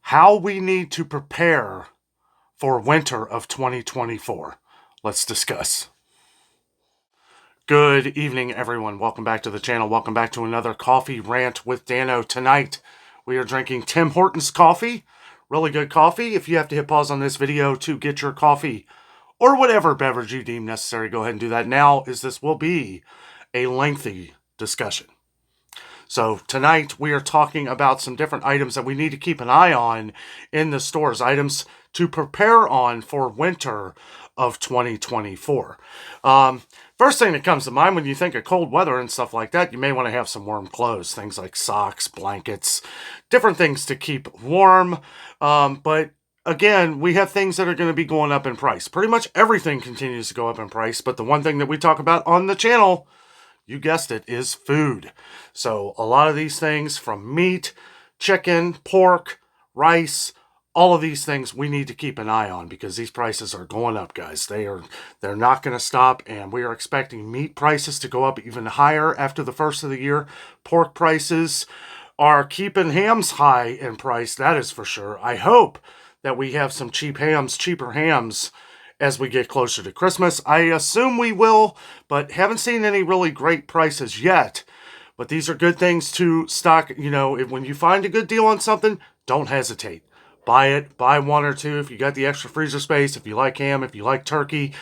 how we need to prepare for winter of 2024. Let's discuss. Good evening, everyone. Welcome back to the channel. Welcome back to another coffee rant with Dano. Tonight, we are drinking Tim Hortons coffee. Really good coffee. If you have to hit pause on this video to get your coffee or whatever beverage you deem necessary, go ahead and do that now, as this will be a lengthy discussion. So tonight we are talking about some different items that we need to keep an eye on in the stores, items to prepare on for winter of 2024. First thing that comes to mind when you think of cold weather and stuff like that, you may want to have some warm clothes, things like socks, blankets, different things to keep warm. But again, we have things that are going to be going up in price. Pretty much everything continues to go up in price, but the one thing that we talk about on the channel, you guessed it, is food. So a lot of these things, from meat, chicken, pork, rice, all of these things we need to keep an eye on because these prices are going up, guys. They're not going to stop, and we are expecting meat prices to go up even higher after the first of the year. Pork prices are keeping hams high in price, that is for sure. I hope that we have some cheaper hams as we get closer to Christmas. I assume we will, but haven't seen any really great prices yet. But these are good things to stock. You know, when you find a good deal on something, don't hesitate. Buy it. Buy one or two if you got the extra freezer space, if you like ham, if you like turkey.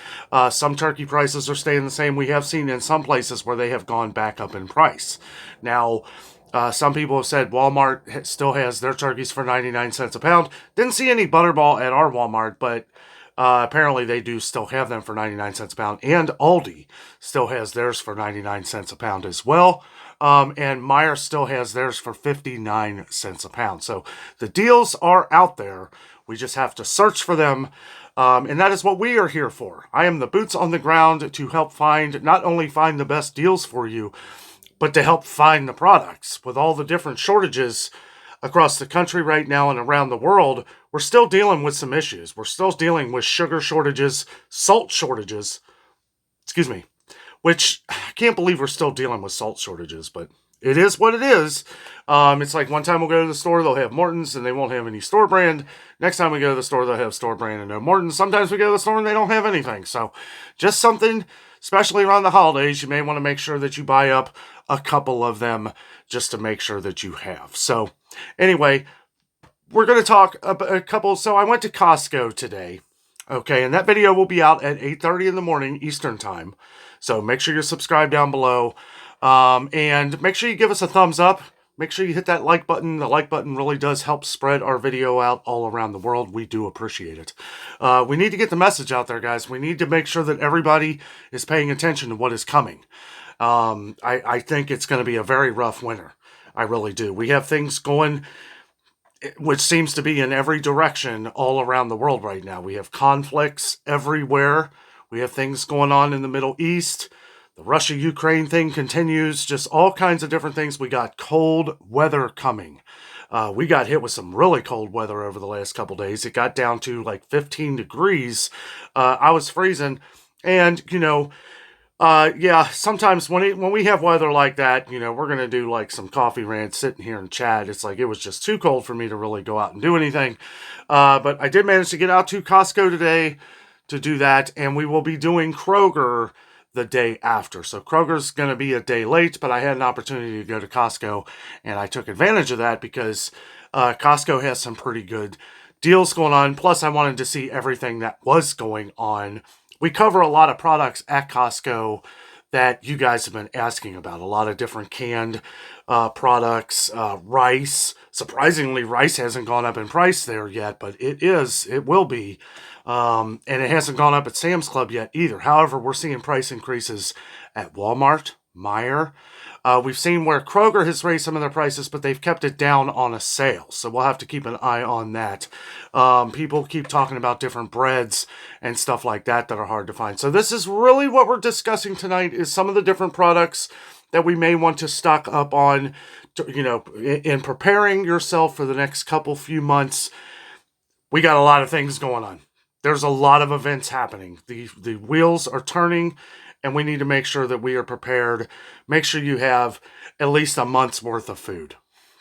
Some turkey prices are staying the same. We have seen in some places where they have gone back up in price. Now, some people have said Walmart still has their turkeys for 99 cents a pound. Didn't see any Butterball at our Walmart, but apparently they do still have them for 99 cents a pound. And Aldi still has theirs for 99 cents a pound as well. And Meijer still has theirs for 59 cents a pound. So the deals are out there. We just have to search for them. And that is what we are here for. I am the boots on the ground to help not only find the best deals for you, but to help find the products. With all the different shortages across the country right now and around the world, we're still dealing with some issues. We're still dealing with sugar shortages, salt shortages, which I can't believe we're still dealing with salt shortages, but it is what it is. It's like one time we'll go to the store, they'll have Morton's and they won't have any store brand. Next time we go to the store, they'll have store brand and no Morton's. Sometimes we go to the store and they don't have anything. So just something, especially around the holidays, you may want to make sure that you buy up a couple of them just to make sure that you have. So anyway, we're going to talk a couple. So I went to Costco today. Okay, and that video will be out at 8:30 in the morning Eastern time. So make sure you're subscribed down below. And make sure you give us a thumbs up. Make sure you hit that like button. The like button really does help spread our video out all around the world. We do appreciate it. We need to get the message out there, guys. We need to make sure that everybody is paying attention to what is coming. I think it's going to be a very rough winter. I really do. We have things going, which seems to be in every direction all around the world right now. We have conflicts everywhere. We have things going on in the Middle East. The Russia-Ukraine thing continues. Just all kinds of different things. We got cold weather coming. We got hit with some really cold weather over the last couple days. It got down to like 15 degrees. I was freezing. And, yeah, sometimes when we have weather like that, we're going to do like some coffee rants sitting here and chat. It's like it was just too cold for me to really go out and do anything. But I did manage to get out to Costco today to do that. And we will be doing Kroger the day after. So Kroger's going to be a day late, but I had an opportunity to go to Costco and I took advantage of that because Costco has some pretty good deals going on. Plus, I wanted to see everything that was going on. We cover a lot of products at Costco that you guys have been asking about. A lot of different canned products, rice. Surprisingly, rice hasn't gone up in price there yet, but it will be. And it hasn't gone up at Sam's Club yet either. However, we're seeing price increases at Walmart, Meijer. We've seen where Kroger has raised some of their prices, but they've kept it down on a sale. So we'll have to keep an eye on that. People keep talking about different breads and stuff like that are hard to find. So this is really what we're discussing tonight, is some of the different products that we may want to stock up on, in preparing yourself for the next few months. We got a lot of things going on. There's a lot of events happening. The wheels are turning, and we need to make sure that we are prepared. Make sure you have at least a month's worth of food.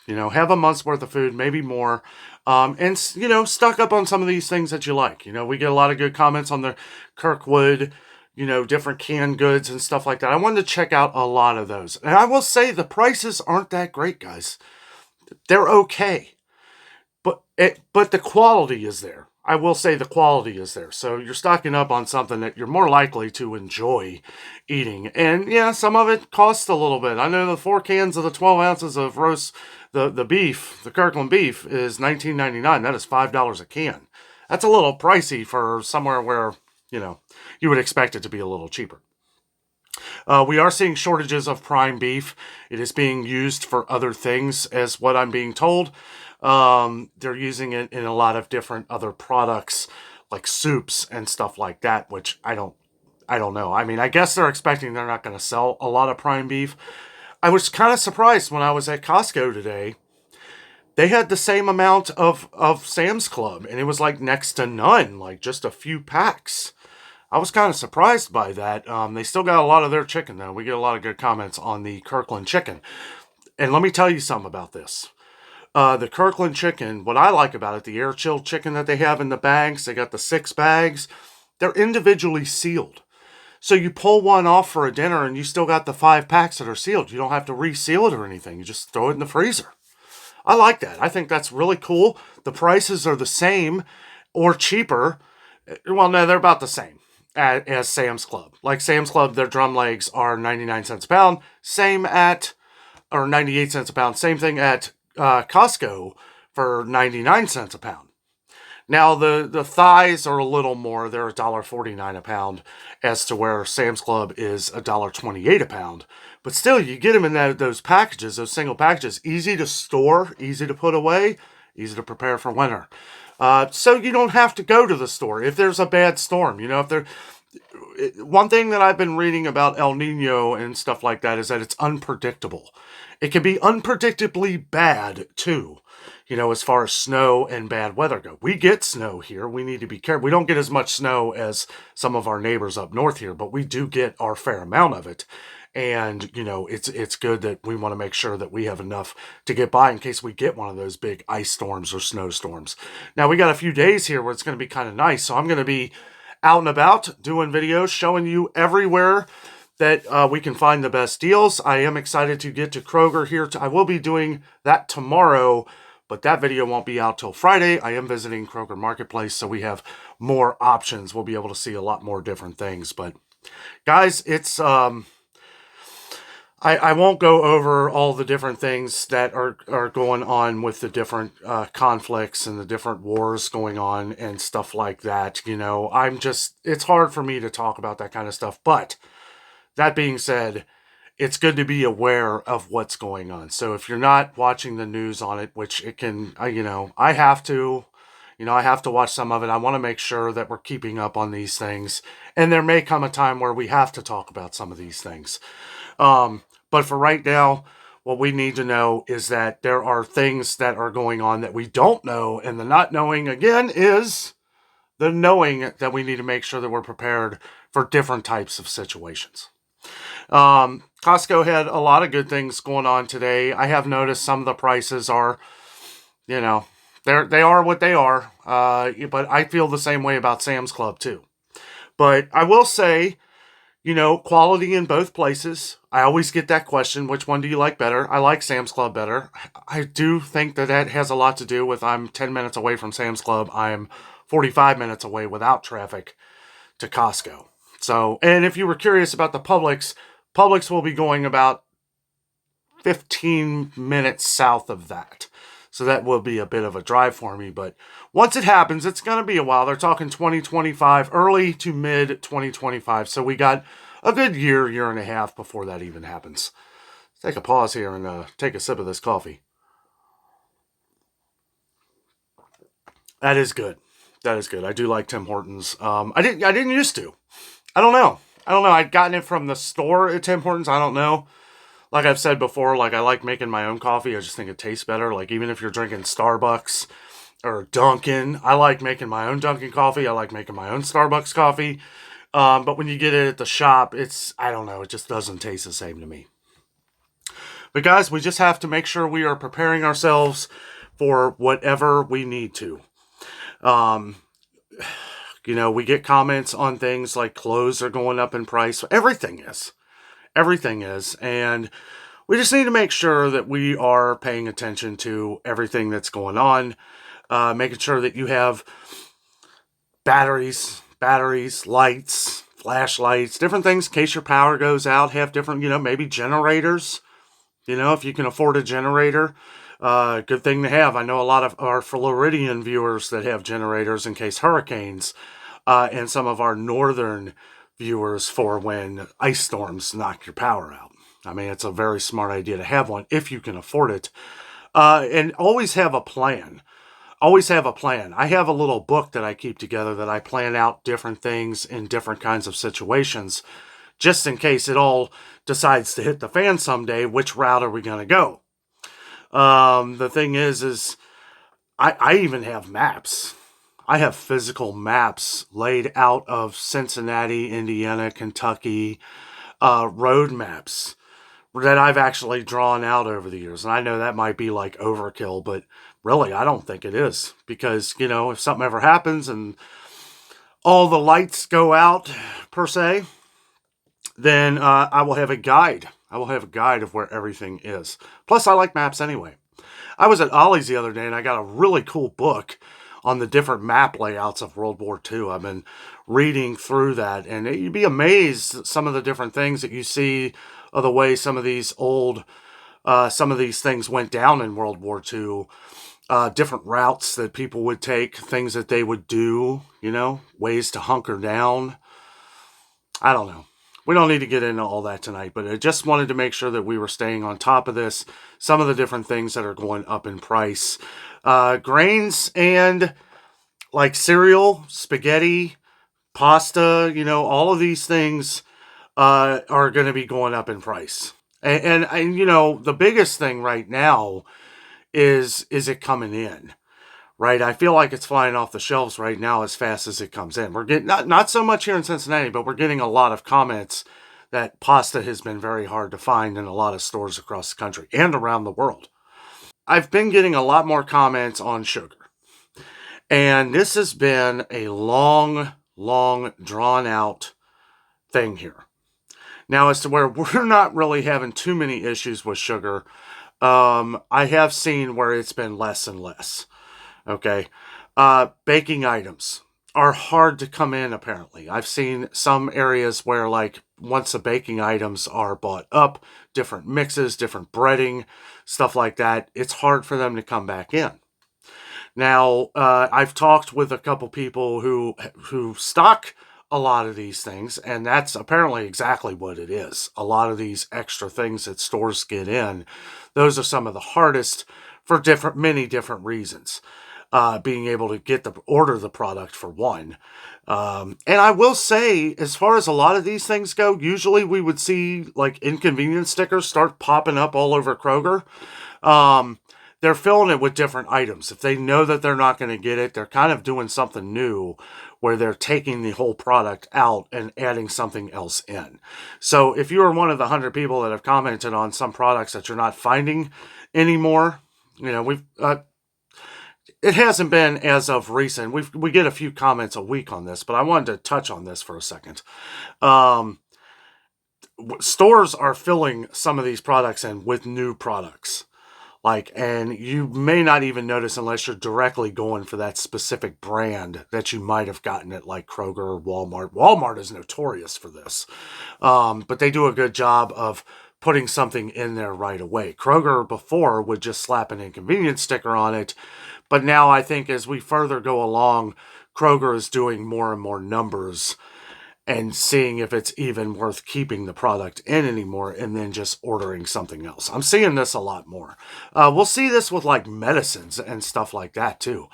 Have a month's worth of food, maybe more. And, stock up on some of these things that you like. We get a lot of good comments on the Kirkwood, different canned goods and stuff like that. I wanted to check out a lot of those. And I will say the prices aren't that great, guys. They're okay. But the quality is there. I will say the quality is there. So you're stocking up on something that you're more likely to enjoy eating. And yeah, some of it costs a little bit. I know the 4 cans of the 12 ounces of roast, the beef, the Kirkland beef is $19.99. That is $5 a can. That's a little pricey for somewhere where, you would expect it to be a little cheaper. We are seeing shortages of prime beef. It is being used for other things, as what I'm being told. They're using it in a lot of different other products, like soups and stuff like that, which I don't know. I mean, I guess they're expecting they're not going to sell a lot of prime beef. I was kind of surprised when I was at Costco today. They had the same amount of Sam's Club, and it was like next to none, like just a few packs. I was kind of surprised by that. They still got a lot of their chicken, though. We get a lot of good comments on the Kirkland chicken. And let me tell you something about this. The Kirkland chicken, what I like about it, the air chilled chicken that they have in the bags, they got the 6 bags, they're individually sealed. So you pull one off for a dinner and you still got the 5 packs that are sealed. You don't have to reseal it or anything. You just throw it in the freezer. I like that. I think that's really cool. The prices are the same or cheaper. Well, no, they're about the same as Sam's Club. Like Sam's Club, their drum legs are 99 cents a pound. Or 98 cents a pound. Same thing at Costco for 99 cents a pound. Now, the thighs are a little more. They're $1.49 a pound, as to where Sam's Club is $1.28 a pound. But still, you get them in those packages, those single packages. Easy to store, easy to put away, easy to prepare for winter. So you don't have to go to the store if there's a bad storm. One thing that I've been reading about El Nino and stuff like that is that it's unpredictable. It can be unpredictably bad, too, as far as snow and bad weather go. We get snow here. We need to be careful. We don't get as much snow as some of our neighbors up north here, but we do get our fair amount of it. And, it's good that we want to make sure that we have enough to get by in case we get one of those big ice storms or snowstorms. Now, we got a few days here where it's going to be kind of nice, so I'm going to be out and about doing videos, showing you everywhere that we can find the best deals. I am excited to get to Kroger here. I will be doing that tomorrow, but that video won't be out till Friday. I am visiting Kroger Marketplace, so we have more options. We'll be able to see a lot more different things. But guys, it's I won't go over all the different things that are going on with the different conflicts and the different wars going on and stuff like that. It's hard for me to talk about that kind of stuff. But that being said, it's good to be aware of what's going on. So if you're not watching the news on it, which it can, I have to, I have to watch some of it. I want to make sure that we're keeping up on these things. And there may come a time where we have to talk about some of these things. But for right now, what we need to know is that there are things that are going on that we don't know. And the not knowing, again, is the knowing that we need to make sure that we're prepared for different types of situations. Costco had a lot of good things going on today. I have noticed some of the prices are, they are what they are. But I feel the same way about Sam's Club too. But I will say, quality in both places. I always get that question, which one do you like better? I like Sam's Club better. I do think that has a lot to do with I'm 10 minutes away from Sam's Club. I'm 45 minutes away without traffic to Costco. So, and if you were curious about the Publix will be going about 15 minutes south of that. So that will be a bit of a drive for me. But once it happens, it's going to be a while. They're talking 2025, early to mid 2025. So we got a good year and a half before that even happens. Let's take a pause here and take a sip of this coffee. That is good. That is good. I do like Tim Hortons. I didn't used to. I don't know. I'd gotten it from the store at Tim Hortons. I don't know. Like I've said before, like I like making my own coffee. I just think it tastes better. Like even if you're drinking Starbucks or Dunkin', I like making my own Dunkin' coffee. I like making my own Starbucks coffee. But when you get it at the shop, I don't know, it just doesn't taste the same to me. But guys, we just have to make sure we are preparing ourselves for whatever we need to. Um, we get comments on things like clothes are going up in price. Everything is. Everything is. And we just need to make sure that we are paying attention to everything that's going on, making sure that you have batteries, lights, flashlights, different things in case your power goes out, have different, maybe generators. If you can afford a generator, good thing to have. I know a lot of our Floridian viewers that have generators in case hurricanes, and some of our northern viewers for when ice storms knock your power out. I mean, it's a very smart idea to have one if you can afford it. And always have a plan. Always have a plan. I have a little book that I keep together that I plan out different things in different kinds of situations, just in case it all decides to hit the fan someday. Which route are we going to go? The thing is I even have maps. I have physical maps laid out of Cincinnati, Indiana, Kentucky, road maps that I've actually drawn out over the years. And I know that might be like overkill, but really, I don't think it is. Because, if something ever happens and all the lights go out, per se, then I will have a guide. I will have a guide of where everything is. Plus, I like maps anyway. I was at Ollie's the other day and I got a really cool book on the different map layouts of World War II. I've been reading through that, and you'd be amazed at some of the different things that you see of the way some of these things went down in World War II. Different routes that people would take, things that they would do, ways to hunker down. I don't know. We don't need to get into all that tonight, but I just wanted to make sure that we were staying on top of this. Some of the different things that are going up in price. Grains and like cereal, spaghetti, pasta, all of these things are going to be going up in price. And the biggest thing right now is it coming in? Right, I feel like it's flying off the shelves right now as fast as it comes in. We're getting not so much here in Cincinnati, but we're getting a lot of comments that pasta has been very hard to find in a lot of stores across the country and around the world. I've been getting a lot more comments on sugar. And this has been a long, drawn out thing here. Now, as to where we're not really having too many issues with sugar, I have seen where it's been less and less. Okay. Baking items are hard to come in, apparently. I've seen some areas where, like, once the baking items are bought up, different mixes, different breading, stuff like that, it's hard for them to come back in. Now, I've talked with a couple people who stock a lot of these things, and that's apparently exactly what it is. A lot of these extra things that stores get in, those are some of the hardest for many different reasons. Being able to order the product for one. And I will say, as far as a lot of these things go, usually we would see like inconvenience stickers start popping up all over Kroger. They're filling it with different items. If they know that they're not going to get it, they're kind of doing something new where they're taking the whole product out and adding something else in. So if you are one of the 100 people that have commented on some products that you're not finding anymore, it hasn't been as of recent. We get a few comments a week on this, but I wanted to touch on this for a second. Stores are filling some of these products in with new products. And you may not even notice unless you're directly going for that specific brand that you might have gotten at like Kroger or Walmart. Walmart is notorious for this. But they do a good job of putting something in there right away. Kroger before would just slap an inconvenience sticker on it. But now I think as we further go along, Kroger is doing more and more numbers and seeing if it's even worth keeping the product in anymore and then just ordering something else. I'm seeing this a lot more. We'll see this with like medicines and stuff like that too.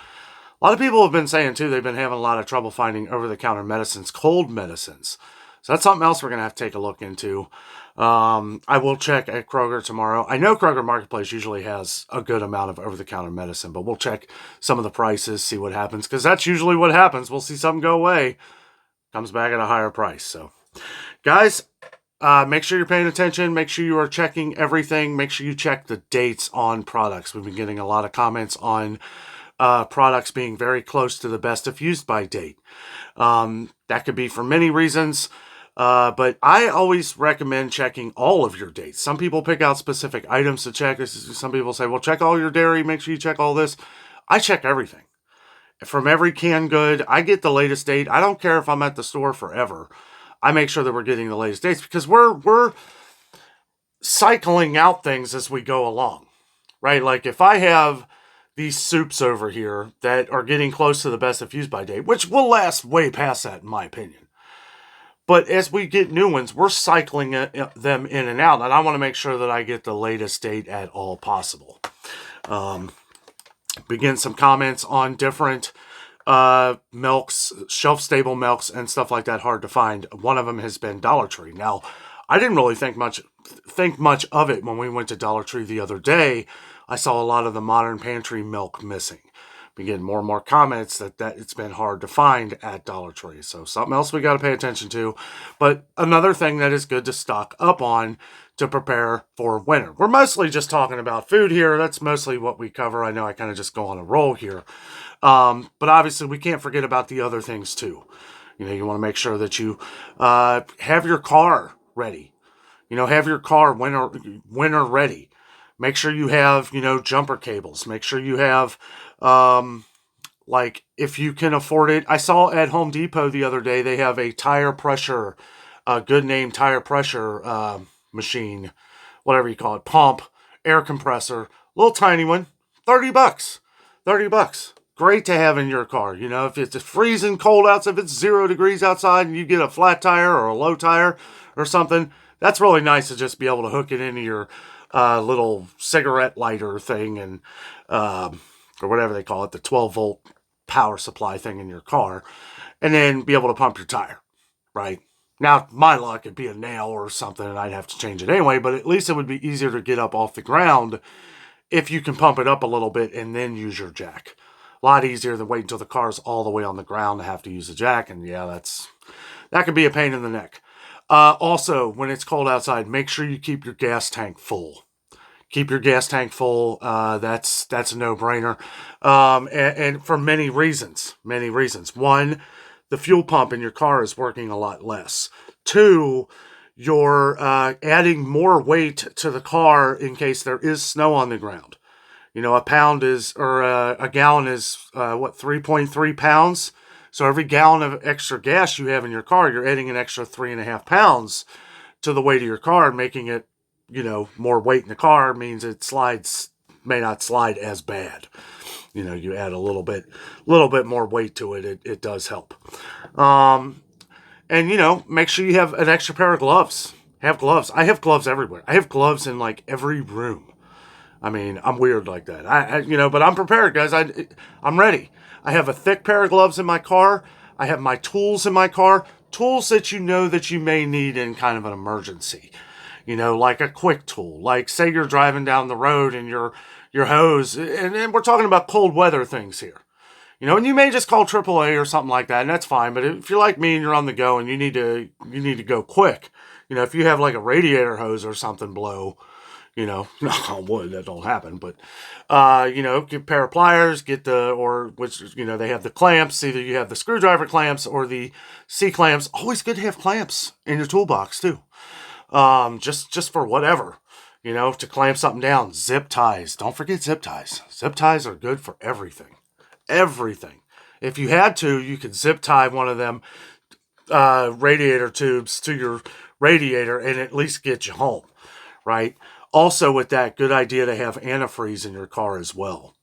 A lot of people have been saying too, they've been having a lot of trouble finding over-the-counter medicines, cold medicines. So that's something else we're going to have to take a look into. I will check at Kroger tomorrow. I know Kroger Marketplace usually has a good amount of over-the-counter medicine, but we'll check some of the prices, see what happens, because that's usually what happens. We'll see something go away, comes back at a higher price. So, guys, make sure you're paying attention. Make sure you are checking everything. Make sure you check the dates on products. We've been getting a lot of comments on products being very close to the best if used by date. That could be for many reasons, but I always recommend checking all of your dates. Some people pick out specific items to check. Some people say, well, check all your dairy, make sure you check all this. I check everything. From every canned good, I get the latest date. I don't care if I'm at the store forever. I make sure that we're getting the latest dates because we're cycling out things as we go along, right? Like if I have these soups over here that are getting close to the best if used by date, which will last way past that in my opinion. But as we get new ones, we're cycling them in and out, and I want to make sure that I get the latest date at all possible. Begin some comments on different milks, shelf-stable milks, and stuff like that hard to find. One of them has been Dollar Tree. Now, I didn't really think much of it when we went to Dollar Tree the other day. I saw a lot of the Modern Pantry milk missing. We get more and more comments that it's been hard to find at Dollar Tree. So something else we got to pay attention to. But another thing that is good to stock up on to prepare for winter. We're mostly just talking about food here. That's mostly what we cover. I know I kind of just go on a roll here. But obviously we can't forget about the other things too. You know, you want to make sure that you have your car ready. You know, have your car winter ready. Make sure you have, jumper cables. Make sure you have, if you can afford it. I saw at Home Depot the other day, they have a tire pressure, good name tire pressure machine, whatever you call it, pump, air compressor, little tiny one, $30. $30. Great to have in your car. You know, if it's freezing cold outside, if it's 0 degrees outside and you get a flat tire or a low tire or something, that's really nice to just be able to hook it into your little cigarette lighter thing and or whatever they call it, the 12-volt power supply thing in your car, and then be able to pump your tire, right? Now, my luck, it'd be a nail or something, and I'd have to change it anyway, but at least it would be easier to get up off the ground if you can pump it up a little bit and then use your jack. A lot easier than wait until the car's all the way on the ground to have to use a jack, and yeah, that could be a pain in the neck. Also, when it's cold outside, make sure you keep your gas tank full. Keep your gas tank full. That's a no-brainer. And for many reasons. Many reasons. One, the fuel pump in your car is working a lot less. Two, you're adding more weight to the car in case there is snow on the ground. You know, a gallon is 3.3 pounds. So every gallon of extra gas you have in your car, you're adding an extra 3.5 pounds to the weight of your car, making it, more weight in the car means it may not slide as bad. You know, you add a little bit more weight to it. It does help. And, make sure you have an extra pair of gloves. Have gloves. I have gloves everywhere. I have gloves in like every room. I mean, I'm weird like that. But I'm prepared, guys. I'm ready. I have a thick pair of gloves in my car. I have my tools in my car. Tools that that you may need in kind of an emergency. Like a quick tool. Like, say you're driving down the road and your hose, and we're talking about cold weather things here. And you may just call AAA or something like that, and that's fine. But if you're like me and you're on the go and you need to go quick, if you have like a radiator hose or something blow, knock on wood, that don't happen, but, get a pair of pliers, they have the clamps, either you have the screwdriver clamps or the C-clamps. Always good to have clamps in your toolbox, too. Just for whatever, to clamp something down. Zip ties. Don't forget zip ties. Zip ties are good for everything. Everything. If you had to, you could zip tie one of them, radiator tubes to your radiator and at least get you home, right? Also, with that, good idea to have antifreeze in your car as well.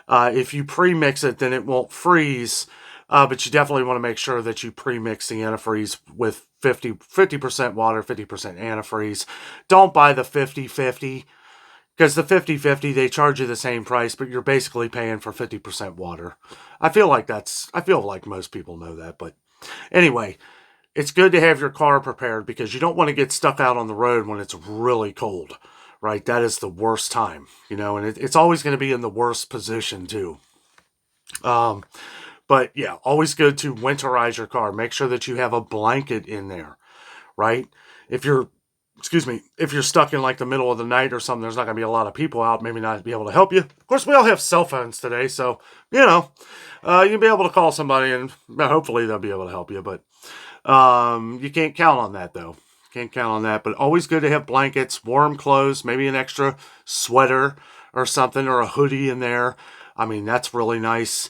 If you pre-mix it, then it won't freeze, but you definitely want to make sure that you pre-mix the antifreeze with 50% water, 50% antifreeze. Don't buy the 50-50, because the 50-50, they charge you the same price, but you're basically paying for 50% water. I feel like most people know that, but anyway, it's good to have your car prepared because you don't want to get stuck out on the road when it's really cold. Right, that is the worst time, and it's always going to be in the worst position too. But yeah, always good to winterize your car. Make sure that you have a blanket in there, right? if you're, excuse me, if you're stuck in like the middle of the night or something, there's not going to be a lot of people out, maybe not be able to help you. Of course, we all have cell phones today, so, you'll be able to call somebody and hopefully they'll be able to help you. But you can't count on that, though. Can't count on that. But always good to have blankets, warm clothes, maybe an extra sweater or something, or a hoodie in there. I mean, that's really nice.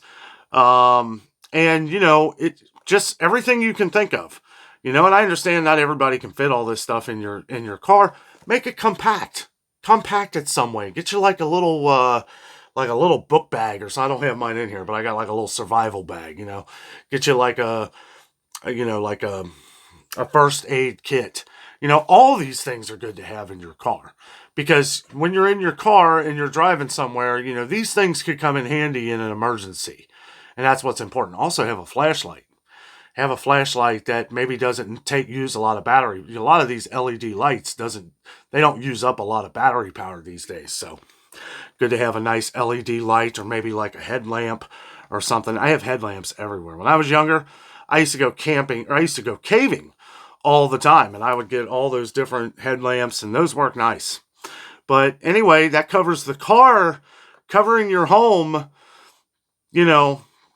And, it just everything you can think of. And I understand not everybody can fit all this stuff in your car. Make it compact. Compact it some way. Get you like a little book bag or so. I don't have mine in here, but I got like a little survival bag, Get you like a first aid kit. All these things are good to have in your car, because when you're in your car and you're driving somewhere, these things could come in handy in an emergency. And that's what's important. Also have a flashlight. Have a flashlight that maybe doesn't use a lot of battery. A lot of these LED lights they don't use up a lot of battery power these days. So good to have a nice LED light, or maybe like a headlamp or something. I have headlamps everywhere. When I was younger, I used to go camping, or I used to go caving all the time, and I would get all those different headlamps, and those work nice. But anyway, that covers the car. Covering your home,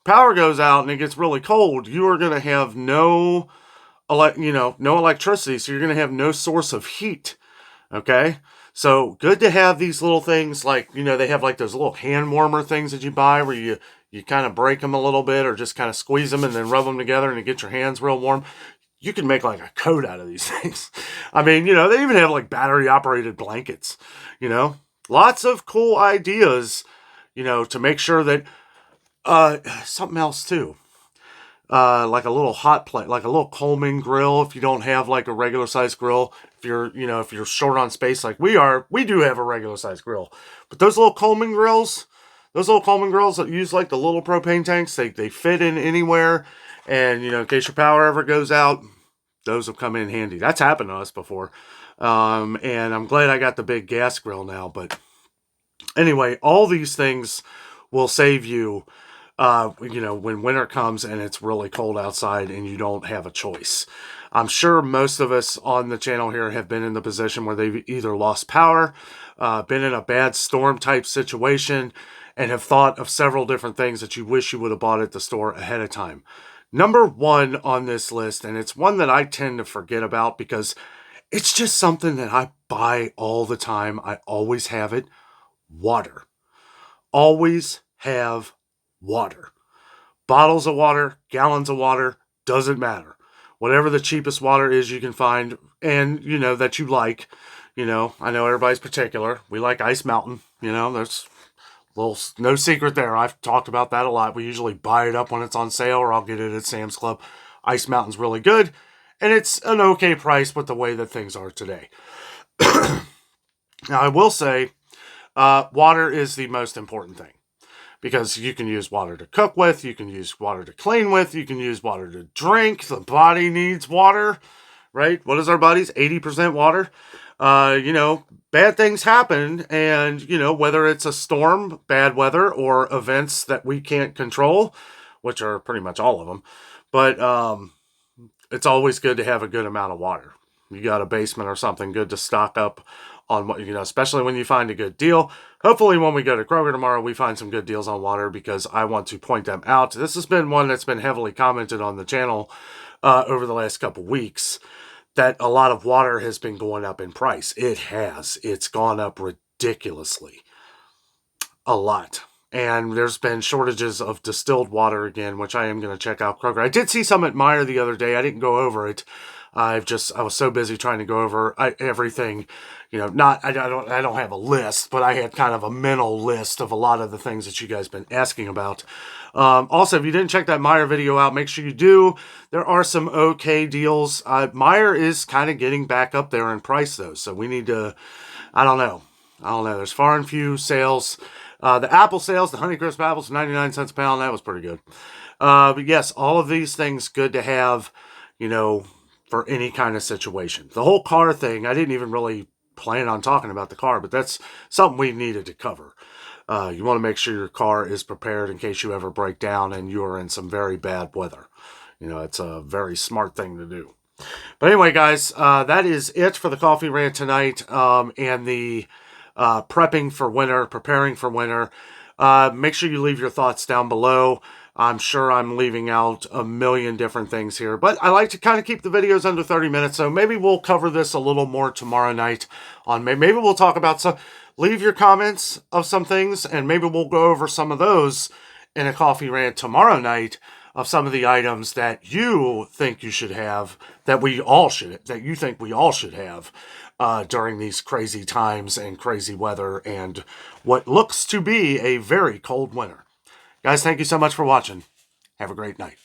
power goes out and it gets really cold, you are going to have no electricity, so you're going to have no source of heat. Okay? So good to have these little things, like, they have like those little hand warmer things that you buy where you kind of break them a little bit, or just kind of squeeze them and then rub them together and you get your hands real warm. You can make like a coat out of these things. I mean, they even have like battery operated blankets, lots of cool ideas, to make sure that, something else too. Like a little hot plate, like a little Coleman grill. If you don't have like a regular size grill, if you're short on space like we are, we do have a regular size grill. But those little Coleman grills that use like the little propane tanks, they fit in anywhere. And, in case your power ever goes out, those will come in handy. That's happened to us before. And I'm glad I got the big gas grill now. But anyway, all these things will save you, when winter comes and it's really cold outside and you don't have a choice. I'm sure most of us on the channel here have been in the position where they've either lost power, been in a bad storm type situation, and have thought of several different things that you wish you would have bought at the store ahead of time. Number one on this list, and it's one that I tend to forget about because it's just something that I buy all the time. I always have it. Water. Always have water. Bottles of water, gallons of water, doesn't matter. Whatever the cheapest water is you can find, and, that you like. I know everybody's particular. We like Ice Mountain. There's no secret there. I've talked about that a lot. We usually buy it up when it's on sale, or I'll get it at Sam's Club. Ice Mountain's really good, and it's an okay price with the way that things are today. Now, I will say, water is the most important thing, because you can use water to cook with, you can use water to clean with, you can use water to drink. The body needs water, right? What is our body's 80% water? Bad things happen, and, whether it's a storm, bad weather, or events that we can't control, which are pretty much all of them, but it's always good to have a good amount of water. You got a basement or something, good to stock up on what, especially when you find a good deal. Hopefully when we go to Kroger tomorrow, we find some good deals on water, because I want to point them out. This has been one that's been heavily commented on the channel over the last couple weeks, that a lot of water has been going up in price. It has. It's gone up ridiculously. A lot. And there's been shortages of distilled water again, which I am going to check out Kroger. I did see some at Meijer the other day. I didn't go over it. I was so busy trying to go over everything, I don't have a list, but I had kind of a mental list of a lot of the things that you guys been asking about. Also, if you didn't check that Meijer video out, make sure you do. There are some okay deals. Meijer is kind of getting back up there in price though. So we need to, I don't know. There's far and few sales. The apple sales, the Honeycrisp apples, 99 cents a pound. That was pretty good. But yes, all of these things good to have, for any kind of situation. The whole car thing, I didn't even really plan on talking about the car, but that's something we needed to cover. You want to make sure your car is prepared in case you ever break down and you are in some very bad weather. It's a very smart thing to do. But anyway, guys, that is it for the coffee rant tonight, and the prepping for winter, preparing for winter. Make sure you leave your thoughts down below. I'm sure I'm leaving out a million different things here, but I like to kind of keep the videos under 30 minutes, so maybe we'll cover this a little more tomorrow night. Maybe we'll talk about some. Leave your comments of some things, and maybe we'll go over some of those in a coffee rant tomorrow night of some of the items that you think you should have, that you think we all should have during these crazy times and crazy weather and what looks to be a very cold winter. Guys, thank you so much for watching. Have a great night.